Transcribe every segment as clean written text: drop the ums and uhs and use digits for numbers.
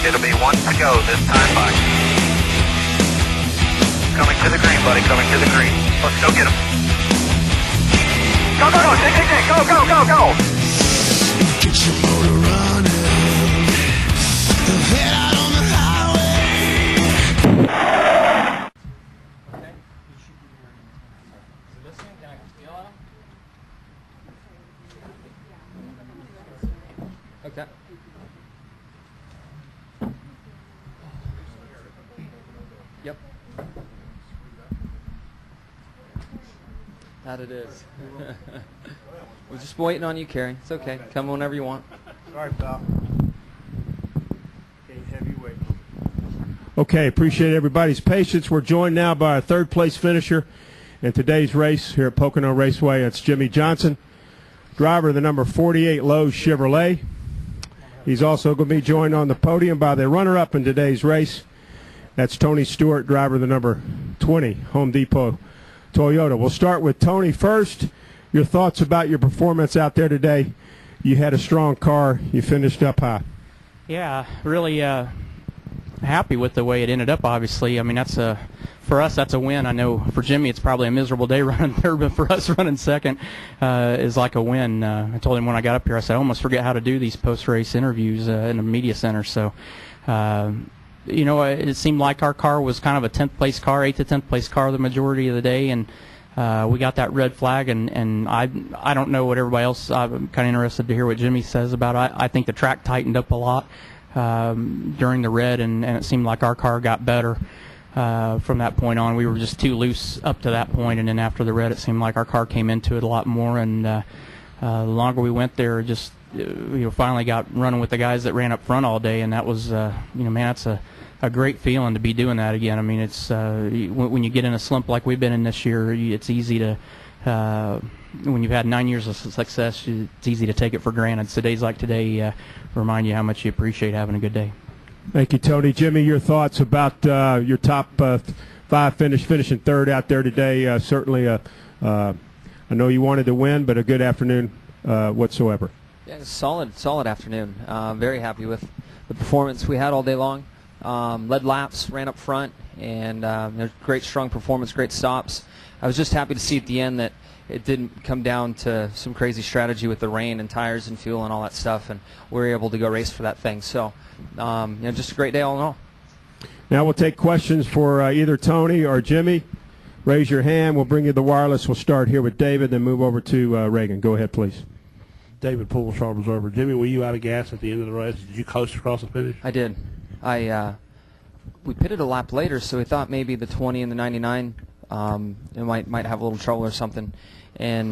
It'll be one to go this time by. Coming to the green, buddy, coming to the green. Let's go get him. Go, go, go, go, go, go, go! Get your motor running. Head out on the highway. Okay, you should be hearing. So this thing, can I feel on him? Okay. Yep. That it is. We're just waiting on you, Kerry. It's okay. Come whenever you want. Sorry, pal. Okay, heavyweight. Okay, appreciate everybody's patience. We're joined now by our third-place finisher in today's race here at Pocono Raceway. It's Jimmie Johnson, driver of the number 48 Lowe's Chevrolet. He's also going to be joined on the podium by the runner-up in today's race. That's Tony Stewart, driver of the number 20 Home Depot Toyota. We'll start with Tony first. Your thoughts about your performance out there today. You had a strong car. You finished up high. Yeah, really happy with the way it ended up, obviously. I mean, for us, that's a win. I know for Jimmie, it's probably a miserable day running third, but for us, running second is like a win. I told him when I got up here, I said, I almost forget how to do these post-race interviews in the media center. So, you know, it seemed like our car was kind of a 10th place car, 8th to 10th place car the majority of the day, and we got that red flag, and I don't know what everybody else. I'm kind of interested to hear what Jimmie says about it. I think the track tightened up a lot during the red, and it seemed like our car got better from that point on. We were just too loose up to that point, and then after the red, it seemed like our car came into it a lot more. And the longer we went there, just finally got running with the guys that ran up front all day, and that was man, that's a great feeling to be doing that again. I mean, it's when you get in a slump like we've been in this year, it's easy to when you've had 9 years of success, it's easy to take it for granted. So days like today remind you how much you appreciate having a good day. Thank you, Tony. Jimmie, your thoughts about your top five finishing third out there today. Certainly, I know you wanted to win, but a good afternoon whatsoever. Yeah, solid afternoon. Very happy with the performance we had all day long. Led laps, ran up front, and great strong performance, great stops. I was just happy to see at the end that it didn't come down to some crazy strategy with the rain and tires and fuel and all that stuff, and we were able to go race for that thing. So, just a great day all in all. Now we'll take questions for either Tony or Jimmie. Raise your hand. We'll bring you the wireless. We'll start here with David, then move over to Reagan. Go ahead, please. David Poole, Sharp Observer. Jimmie, were you out of gas at the end of the race? Did you coast across the finish? I did. We pitted a lap later, so we thought maybe the 20 and the 99 it might have a little trouble or something. And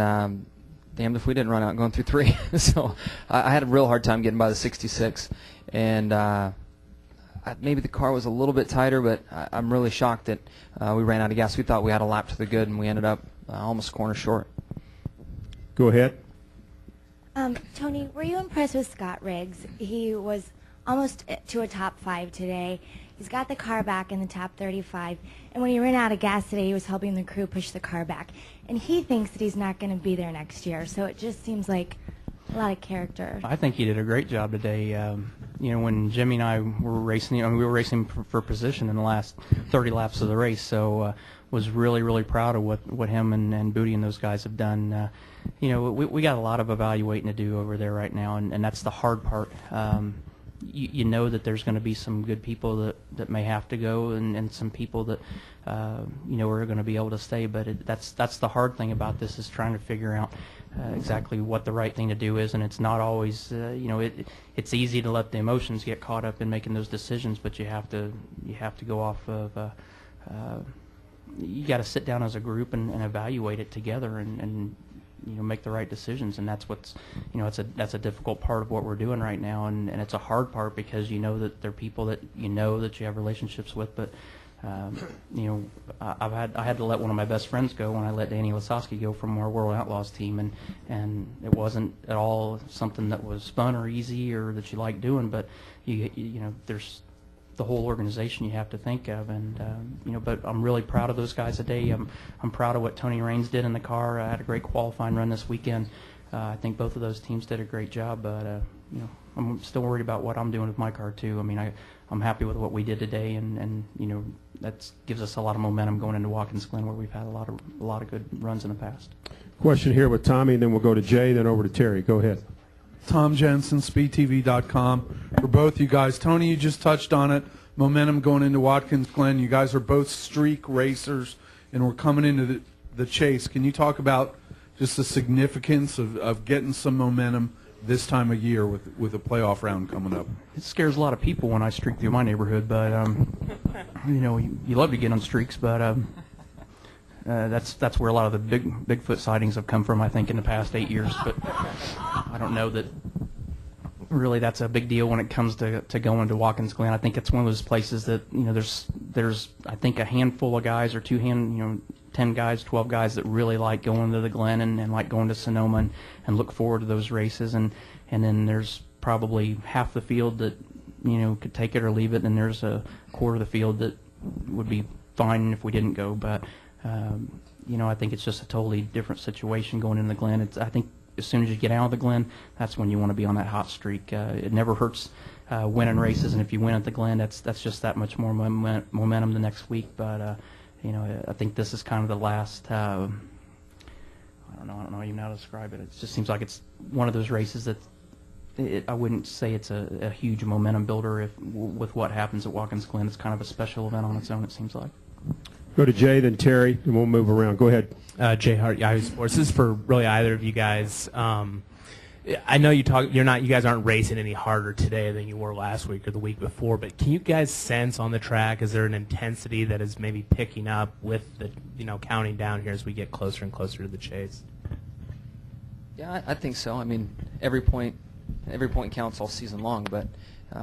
damned if we didn't run out going through 3. So I had a real hard time getting by the 66. And maybe the car was a little bit tighter, but I'm really shocked that we ran out of gas. We thought we had a lap to the good, and we ended up almost a corner short. Go ahead. Tony, were you impressed with Scott Riggs? He was almost to a top 5 today. He's got the car back in the top 35, and when he ran out of gas today, he was helping the crew push the car back. And he thinks that he's not going to be there next year, so it just seems like a lot of character. I think he did a great job today. When Jimmie and I were racing, we were racing for position in the last 30 laps of the race, so was really, really proud of what him and Booty and those guys have done. We got a lot of evaluating to do over there right now, and that's the hard part. You know that there's going to be some good people that may have to go, and some people that are going to be able to stay. But that's the hard thing about this, is trying to figure out exactly what the right thing to do is, and it's not always it's easy to let the emotions get caught up in making those decisions, but you have to go off of you got to sit down as a group and evaluate it together and make the right decisions, and that's what's that's a difficult part of what we're doing right now, and it's a hard part because that they're people that that you have relationships with, but I had to let one of my best friends go when I let Danny Lasowski go from our World Outlaws team, and it wasn't at all something that was fun or easy or that you like doing, but there's the whole organization you have to think of, and but I'm really proud of those guys today. I'm proud of what Tony Raines did in the car. I had a great qualifying run this weekend. I think both of those teams did a great job, but I'm still worried about what I'm doing with my car too. I mean, I'm happy with what we did today, and that gives us a lot of momentum going into Watkins Glen, where we've had a lot of good runs in the past. Question here with Tommy, and then we'll go to Jay, then over to Terry. Go ahead. Tom Jensen, SpeedTV.com. For both you guys, Tony, you just touched on it. Momentum going into Watkins Glen. You guys are both streak racers, and we're coming into the chase. Can you talk about just the significance of getting some momentum this time of year with a playoff round coming up? It scares a lot of people when I streak through my neighborhood, but you love to get on streaks, but that's where a lot of the Bigfoot sightings have come from, I think, in the past 8 years. But I don't know that really that's a big deal when it comes to going to Watkins Glen. I think it's one of those places that there's I think a handful of guys or 10 guys, 12 guys that really like going to the Glen and like going to Sonoma and look forward to those races. And then there's probably half the field that could take it or leave it, and there's a quarter of the field that would be fine if we didn't go. But I think it's just a totally different situation going into the Glen. I think as soon as you get out of the Glen, that's when you want to be on that hot streak. It never hurts winning races, and if you win at the Glen, that's just that much more momentum the next week. But I think this is kind of the last. I don't know even how to describe it. It just seems like it's one of those races that I wouldn't say it's a huge momentum builder. With what happens at Watkins Glen, it's kind of a special event on its own. It seems like. Go to Jay, then Terry, and we'll move around. Go ahead. Jay Hart, Yahoo Sports. This is for really either of you guys. I know you guys aren't racing any harder today than you were last week or the week before, but can you guys sense on the track, is there an intensity that is maybe picking up with the counting down here as we get closer and closer to the chase? Yeah, I think so. I mean, every point counts all season long, but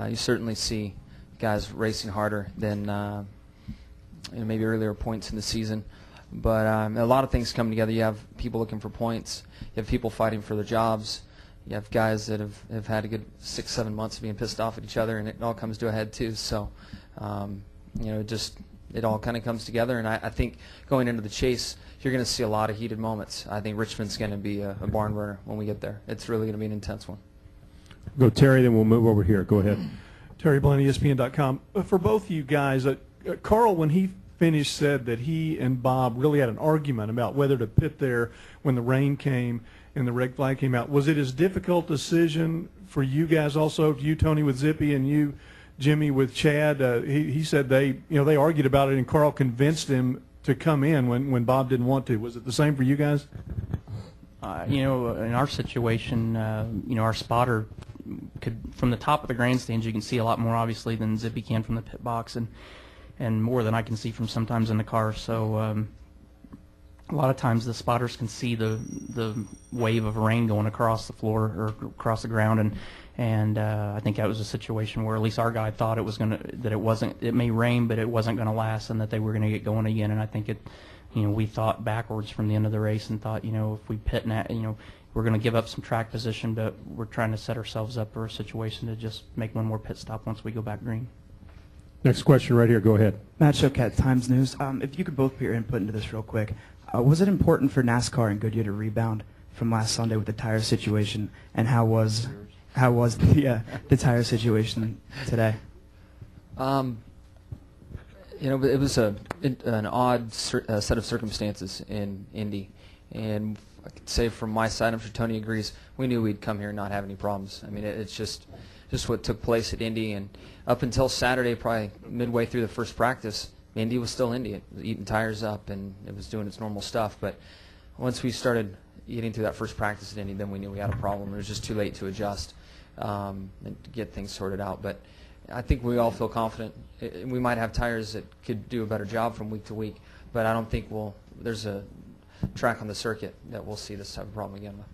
you certainly see guys racing harder than maybe earlier points in the season. But a lot of things come together. You have people looking for points. You have people fighting for their jobs. You have guys that have had a good 6-7 months of being pissed off at each other, and it all comes to a head too. So, it all kind of comes together. And I think going into the chase, you're going to see a lot of heated moments. I think Richmond's going to be a barn burner when we get there. It's really going to be an intense one. Go Terry, then we'll move over here. Go ahead. Terry Blunt, ESPN.com. For both of you guys, Carl, when he finished, said that he and Bob really had an argument about whether to pit there when the rain came and the red flag came out. Was it as difficult decision for you guys also, you, Tony, with Zippy, and you, Jimmie, with Chad? He said they argued about it, and Carl convinced him to come in when Bob didn't want to. Was it the same for you guys? In our situation, our spotter could, from the top of the grandstands, you can see a lot more obviously than Zippy can from the pit box, and more than I can see from sometimes in the car. So a lot of times the spotters can see the wave of rain going across the floor or across the ground, and I think that was a situation where at least our guy thought it may rain, but it wasn't going to last, and that they were going to get going again. And I think we thought backwards from the end of the race and thought, if we pit we're going to give up some track position, but we're trying to set ourselves up for a situation to just make one more pit stop once we go back green. Next question right here. Go ahead. Matt Choquette, Times News. If you could both put your input into this real quick. Was it important for NASCAR and Goodyear to rebound from last Sunday with the tire situation, and how was the tire situation today? It was an odd set of circumstances in Indy, and I could say from my side, I'm sure Tony agrees, we knew we'd come here and not have any problems. I mean, it's just what took place at Indy, and up until Saturday, probably midway through the first practice, Indy was still Indy. It was eating tires up, and it was doing its normal stuff. But once we started getting through that first practice at Indy, then we knew we had a problem. It was just too late to adjust and to get things sorted out. But I think we all feel confident. We might have tires that could do a better job from week to week, but I don't think there's a track on the circuit that we'll see this type of problem again with.